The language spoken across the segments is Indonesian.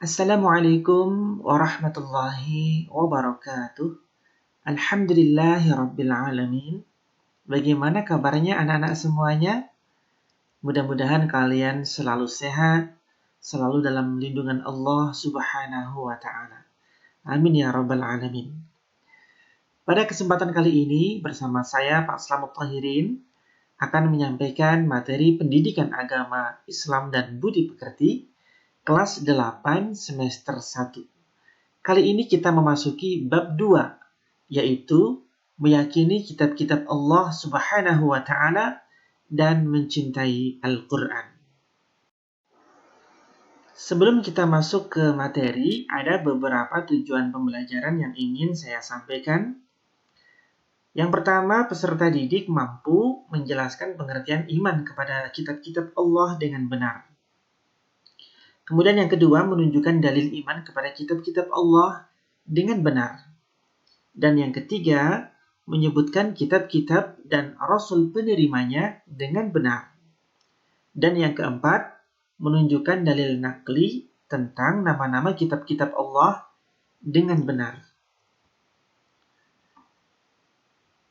Assalamualaikum warahmatullahi wabarakatuh. Alhamdulillahi rabbil alamin. Bagaimana kabarnya anak-anak semuanya? Mudah-mudahan kalian selalu sehat, selalu dalam lindungan Allah Subhanahu wa taala. Amin ya rabbal alamin. Pada kesempatan kali ini bersama saya Pak Slamet Tahirin akan menyampaikan materi pendidikan agama Islam dan Budi Pekerti kelas 8 semester 1. Kali ini kita memasuki bab 2, yaitu meyakini kitab-kitab Allah Subhanahu wa taala dan mencintai Al-Qur'an. Sebelum kita masuk ke materi, ada beberapa tujuan pembelajaran yang ingin saya sampaikan. Yang pertama, peserta didik mampu menjelaskan pengertian iman kepada kitab-kitab Allah dengan benar. Kemudian yang kedua, menunjukkan dalil iman kepada kitab-kitab Allah dengan benar. Dan yang ketiga, menyebutkan kitab-kitab dan rasul penerimanya dengan benar. Dan yang keempat, menunjukkan dalil nakli tentang nama-nama kitab-kitab Allah dengan benar.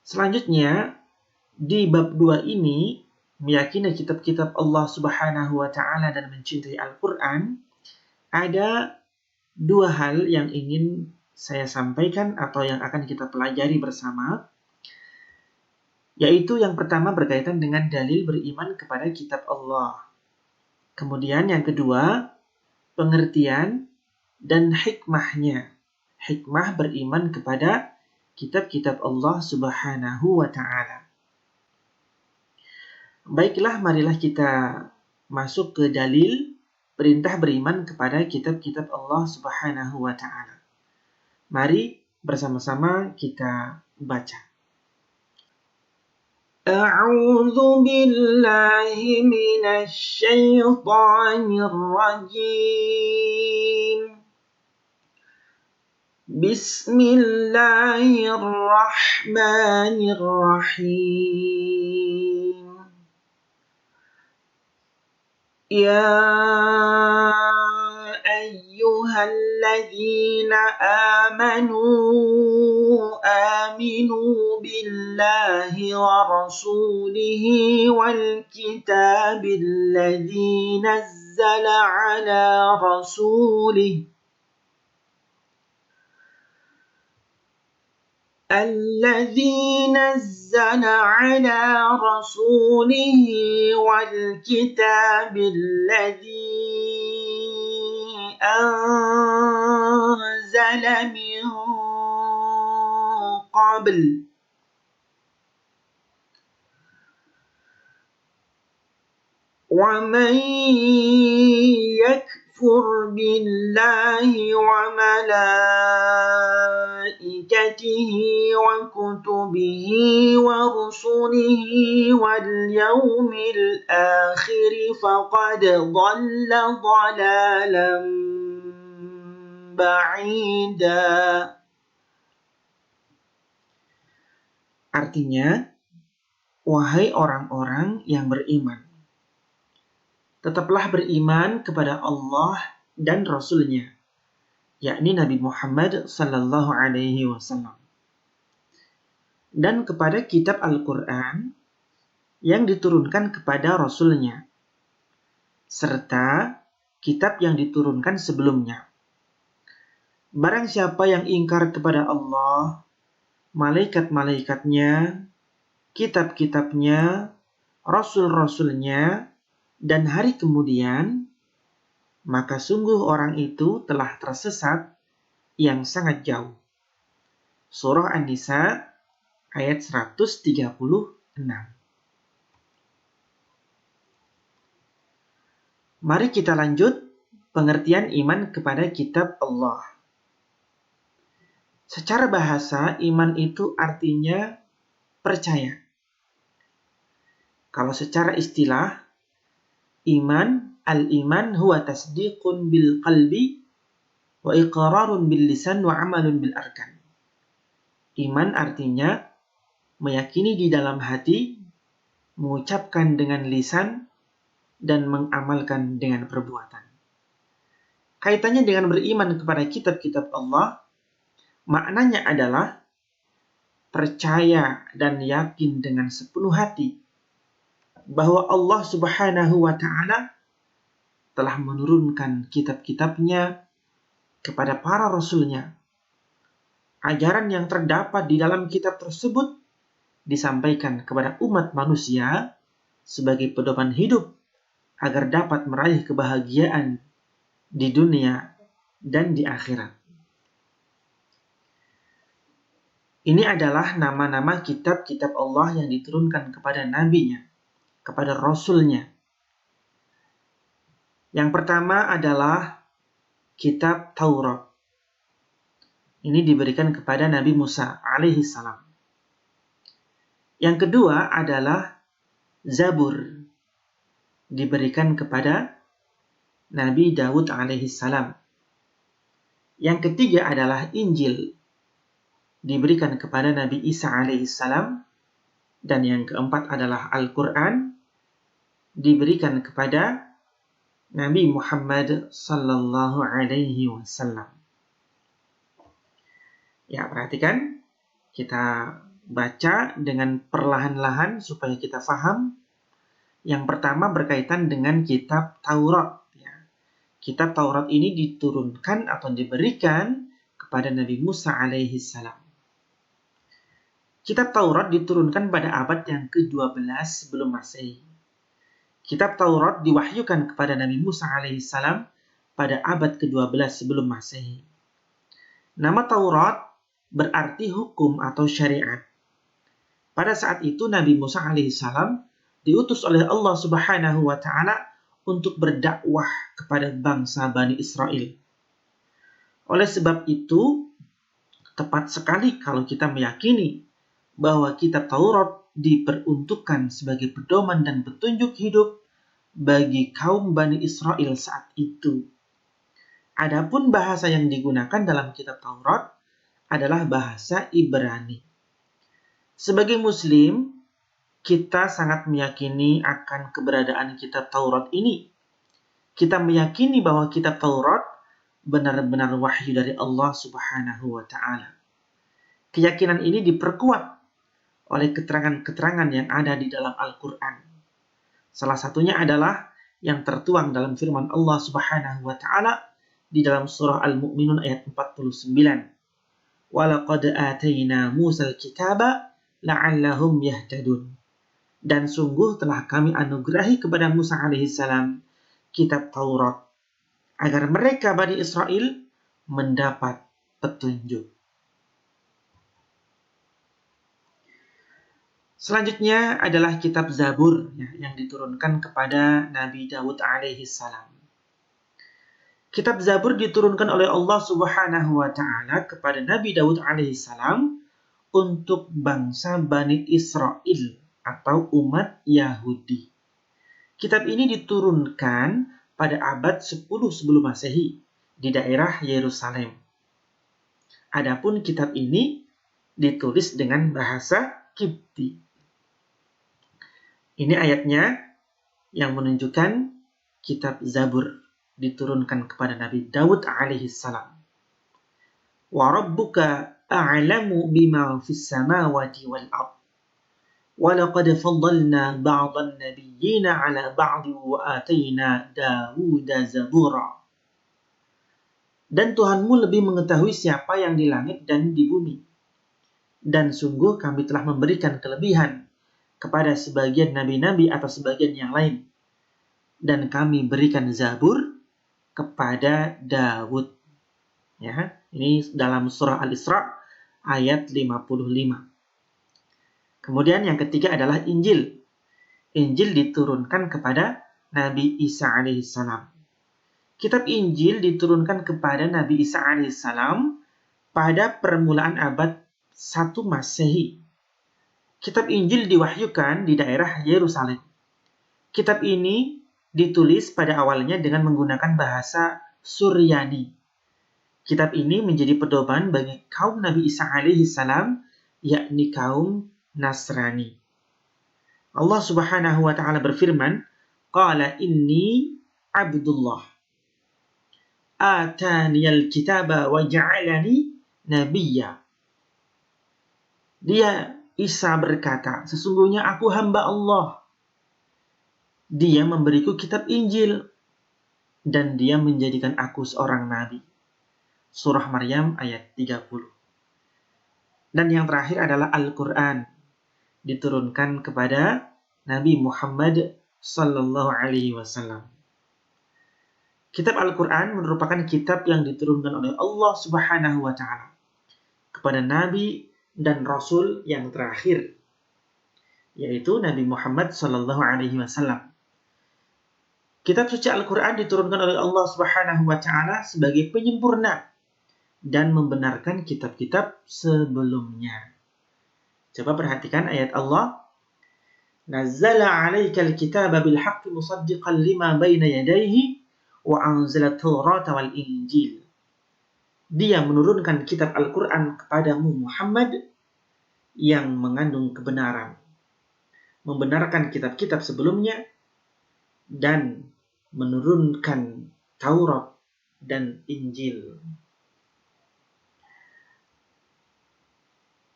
Selanjutnya, di bab 2 ini, meyakini kitab-kitab Allah Subhanahu wa taala dan mencintai Al-Qur'an, ada dua hal yang ingin saya sampaikan atau yang akan kita pelajari bersama, yaitu yang pertama berkaitan dengan dalil beriman kepada kitab Allah. Kemudian yang kedua, pengertian dan hikmahnya. Hikmah beriman kepada kitab-kitab Allah Subhanahu wa taala. Baiklah, marilah kita masuk ke dalil perintah beriman kepada kitab-kitab Allah Subhanahu wa taala. Mari bersama-sama kita baca. A'udzu billahi minasy syaithanir rajim. Bismillahirrahmanirrahim. Ya ayyuhalladzina amanu aminu billahi wa rasulihi wal kitabil ladzi nazzala ala rasulihi الذي نزل على رسوله والكتاب الذي أنزل من قبل ومن يكفر بالله وملائكته وكتبه ورسله واليوم الآخر فقد ضل ضلالا بعيدا. Artinya, wahai orang-orang yang beriman, tetaplah beriman kepada Allah dan Rasul-Nya, yakni Nabi Muhammad sallallahu alaihi wasallam, dan kepada kitab Al-Qur'an yang diturunkan kepada Rasul-Nya, serta kitab yang diturunkan sebelumnya. Barang siapa yang ingkar kepada Allah, malaikat-malaikatnya, kitab-kitabnya, Rasul-Rasul-Nya, dan hari kemudian, maka sungguh orang itu telah tersesat yang sangat jauh. Surah An-Nisa ayat 136. Mari kita lanjut pengertian iman kepada kitab Allah. Secara bahasa, iman itu artinya percaya. Kalau secara istilah, al-iman huwa tasdiqun bil qalbi wa iqrarun bil lisan wa amalun bil arkan. Iman artinya meyakini di dalam hati, mengucapkan dengan lisan, dan mengamalkan dengan perbuatan. Kaitannya dengan beriman kepada kitab-kitab Allah, maknanya adalah percaya dan yakin dengan sepenuh hati bahwa Allah Subhanahu wa Ta'ala telah menurunkan kitab-kitabnya kepada para rasulnya. Ajaran yang terdapat di dalam kitab tersebut disampaikan kepada umat manusia sebagai pedoman hidup agar dapat meraih kebahagiaan di dunia dan di akhirat. Ini adalah nama-nama kitab-kitab Allah yang diturunkan kepada nabinya, kepada rasulnya. Yang pertama adalah kitab Taurat. Ini diberikan kepada Nabi Musa alaihi salam. Yang kedua adalah Zabur, diberikan kepada Nabi Daud alaihi salam. Yang ketiga adalah Injil, diberikan kepada Nabi Isa alaihi salam. Dan yang keempat adalah Al-Quran, diberikan kepada Nabi Muhammad sallallahu alaihi wasallam. Ya, perhatikan, kita baca dengan perlahan-lahan supaya kita paham. Yang pertama berkaitan dengan kitab Taurat. Ya. Kitab Taurat ini diturunkan atau diberikan kepada Nabi Musa alaihi salam. Kitab Taurat diturunkan pada abad yang ke-12 sebelum Masehi. Kitab Taurat diwahyukan kepada Nabi Musa alaihi salam pada abad ke-12 sebelum Masehi. Nama Taurat berarti hukum atau syariat. Pada saat itu Nabi Musa alaihi salam diutus oleh Allah Subhanahu wa Ta'ala untuk berdakwah kepada bangsa Bani Israel. Oleh sebab itu, tepat sekali kalau kita meyakini bahwa kitab Taurat diperuntukkan sebagai pedoman dan petunjuk hidup bagi kaum Bani Israel saat itu. Adapun bahasa yang digunakan dalam kitab Taurat adalah bahasa Ibrani. Sebagai Muslim, kita sangat meyakini akan keberadaan kitab Taurat ini. Kita meyakini bahwa kitab Taurat benar-benar wahyu dari Allah Subhanahu wa Ta'ala. Keyakinan ini diperkuat oleh keterangan-keterangan yang ada di dalam Al-Quran. Salah satunya adalah yang tertuang dalam firman Allah Subhanahu wa Ta'ala di dalam surah Al-Mu'minun ayat 49. وَلَقَدْ آتَيْنَا مُوسَى الْكِتَابَ لَعَلَّهُمْ يَهْتَدُونَ. Dan sungguh telah kami anugerahi kepada Musa alaihissalam kitab Taurat agar mereka Bani Israel mendapat petunjuk. Selanjutnya adalah kitab Zabur yang diturunkan kepada Nabi Daud alaihissalam. Kitab Zabur diturunkan oleh Allah Subhanahu wa Ta'ala kepada Nabi Daud alaihissalam untuk bangsa Bani Israel atau umat Yahudi. Kitab ini diturunkan pada abad 10 sebelum Masehi di daerah Yerusalem. Adapun kitab ini ditulis dengan bahasa Kipti. Ini ayatnya yang menunjukkan kitab Zabur diturunkan kepada Nabi Daud alaihissalam. Wa rabbuka a'lamu bima fis samawati wal ard. Wa laqad faddalna ba'dhan nabiyyina 'ala ba'd wa atayna Dawuda zabura. Dan Tuhanmu lebih mengetahui siapa yang di langit dan di bumi. Dan sungguh kami telah memberikan kelebihan kepada sebagian nabi-nabi atau sebagian yang lain. Dan kami berikan Zabur kepada Daud. Ya, ini dalam surah Al-Isra ayat 55. Kemudian yang ketiga adalah Injil. Injil diturunkan kepada Nabi Isa alaihissalam. Kitab Injil diturunkan kepada Nabi Isa alaihissalam pada permulaan abad 1 Masehi. Kitab Injil diwahyukan di daerah Yerusalem. Kitab ini ditulis pada awalnya dengan menggunakan bahasa Suryani. Kitab ini menjadi pedoman bagi kaum Nabi Isa alaihissalam, yakni kaum Nasrani. Allah Subhanahu wa Ta'ala berfirman, "Qala inni Abdullah." ataniyal kitaba wa ja'alani nabiyya. Dia Isa berkata, sesungguhnya aku hamba Allah. Dia memberiku kitab Injil dan dia menjadikan aku seorang nabi. Surah Maryam ayat 30. Dan yang terakhir adalah Al-Quran, diturunkan kepada Nabi Muhammad sallallahu alaihi wasallam. Kitab Al-Quran merupakan kitab yang diturunkan oleh Allah Subhanahu wa taala kepada nabi dan rasul yang terakhir, yaitu Nabi Muhammad sallallahu alaihi wasallam. Kitab suci Al-Quran diturunkan oleh Allah Subhanahu wa taala sebagai penyempurna dan membenarkan kitab-kitab sebelumnya. Coba perhatikan ayat Allah. Nazzala 'alaikal kitaba bil haqqi musaddiqan lima baina yadayhi wa anzala at-taurata wal injil. Dia menurunkan kitab Al-Quran kepadamu Muhammad yang mengandung kebenaran, membenarkan kitab-kitab sebelumnya, dan menurunkan Taurat dan Injil.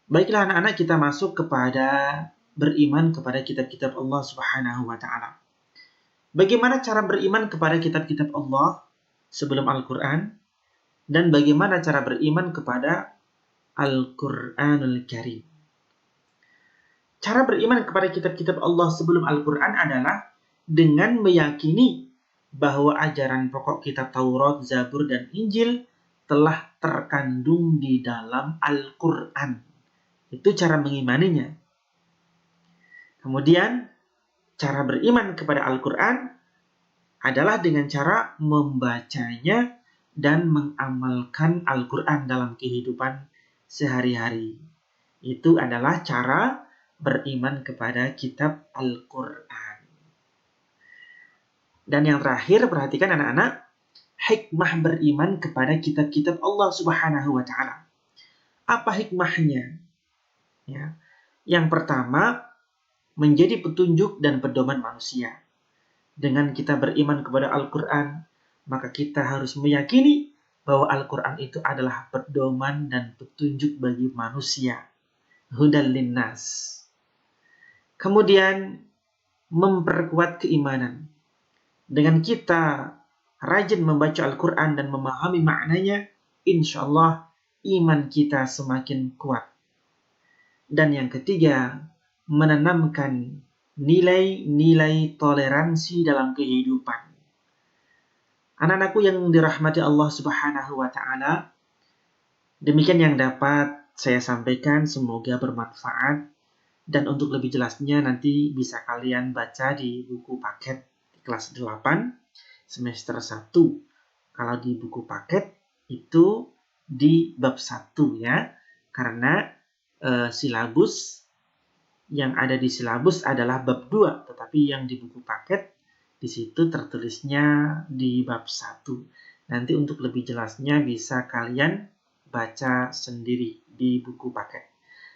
Baiklah anak-anak, kita masuk kepada beriman kepada kitab-kitab Allah Subhanahu wa taala. Bagaimana cara beriman kepada kitab-kitab Allah sebelum Al-Quran, dan bagaimana cara beriman kepada Al-Quranul Karim. Cara beriman kepada kitab-kitab Allah sebelum Al-Quran adalah dengan meyakini bahwa ajaran pokok kitab Taurat, Zabur, dan Injil telah terkandung di dalam Al-Quran. Itu cara mengimaninya. Kemudian, cara beriman kepada Al-Quran adalah dengan cara membacanya dan mengamalkan Al-Quran dalam kehidupan sehari-hari. Itu adalah cara beriman kepada kitab Al-Quran. Dan yang terakhir, perhatikan anak-anak, hikmah beriman kepada kitab-kitab Allah Subhanahu wa taala. Apa hikmahnya? Ya. Yang pertama, menjadi petunjuk dan pedoman manusia. Dengan kita beriman kepada Al-Quran, maka kita harus meyakini bahwa Al-Quran itu adalah pedoman dan petunjuk bagi manusia. Hudal linnas. Kemudian, memperkuat keimanan. Dengan kita rajin membaca Al-Quran dan memahami maknanya, insya Allah iman kita semakin kuat. Dan yang ketiga, menanamkan nilai-nilai toleransi dalam kehidupan. Anak-anakku yang dirahmati Allah Subhanahu wa taala, demikian yang dapat saya sampaikan, semoga bermanfaat. Dan untuk lebih jelasnya nanti bisa kalian baca di buku paket di kelas 8 semester 1. Kalau di buku paket itu di bab 1 ya. Karena silabus yang ada di silabus adalah bab 2, tetapi yang di buku paket di situ tertulisnya di bab 1. Nanti untuk lebih jelasnya bisa kalian baca sendiri di buku paket.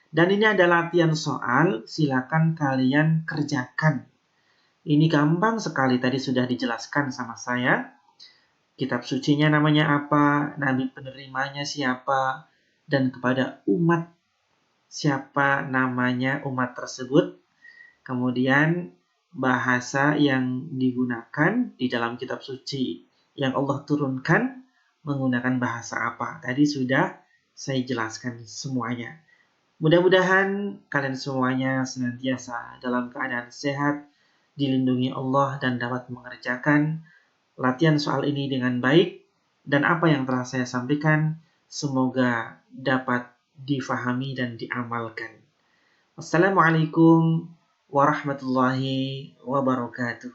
Dan ini ada latihan soal, silakan kalian kerjakan. Ini gampang sekali, tadi sudah dijelaskan sama saya. Kitab sucinya namanya apa, nabi penerimanya siapa, dan kepada umat siapa namanya umat tersebut. Kemudian bahasa yang digunakan di dalam kitab suci yang Allah turunkan menggunakan bahasa apa. Tadi sudah saya jelaskan semuanya. Mudah-mudahan kalian semuanya senantiasa dalam keadaan sehat, dilindungi Allah dan dapat mengerjakan latihan soal ini dengan baik, dan apa yang telah saya sampaikan semoga dapat difahami dan diamalkan. Wassalamualaikum warahmatullahi wabarakatuh.